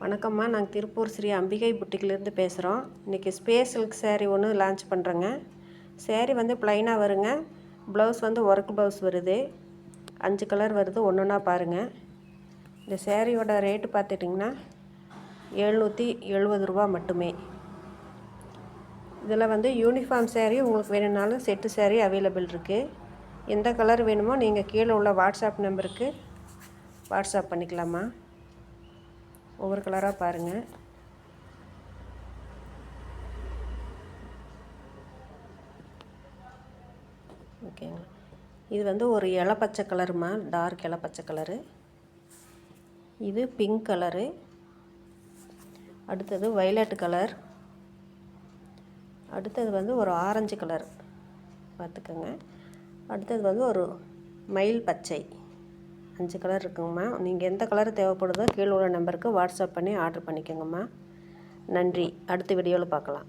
வணக்கம்மா, நாங்கள் திருப்பூர் ஸ்ரீ அம்பிகை புட்டிக்கிலேருந்து பேசுகிறோம். இன்றைக்கி ஸ்பேஸ் சில்க் சேரீ ஒன்று லான்ச் பண்ணுறேங்க. சேரீ வந்து ப்ளைனாக வருங்க. ப்ளவுஸ் வந்து ஒர்க் ப்ளவுஸ் வருது. 5 கலர் வருது. ஒன்று ஒன்றா பாருங்கள். இந்த சேரீயோட ரேட்டு பார்த்துட்டிங்கன்னா 770 ரூபா மட்டுமே. இதில் வந்து யூனிஃபார்ம் சேரீ உங்களுக்கு வேணும்னாலும் செட்டு சேரீ அவைலபிள் இருக்குது. எந்த கலர் வேணுமோ நீங்கள் கீழே உள்ள வாட்ஸ்அப் நம்பருக்கு வாட்ஸ்அப் பண்ணிக்கலாமா. ஒவ்வொரு கலராக பாருங்கள். ஓகேங்களா. இது வந்து ஒரு இலை பச்சை கலருமா, டார்க் இலை பச்சை கலரு. இது பிங்க் கலரு. அடுத்தது வைலட் கலர். அடுத்தது வந்து ஒரு ஆரஞ்சு கலர் பார்த்துக்கோங்க. அடுத்தது வந்து ஒரு மயில் பச்சை. 5 கலர் இருக்குங்கம்மா. நீங்கள் எந்த கலர் தேவைப்படுதோ கீழே உள்ள நம்பருக்கு வாட்ஸ்அப் பண்ணி ஆர்டர் பண்ணிக்கோங்கம்மா. நன்றி. அடுத்த வீடியோவில் பார்க்கலாம்.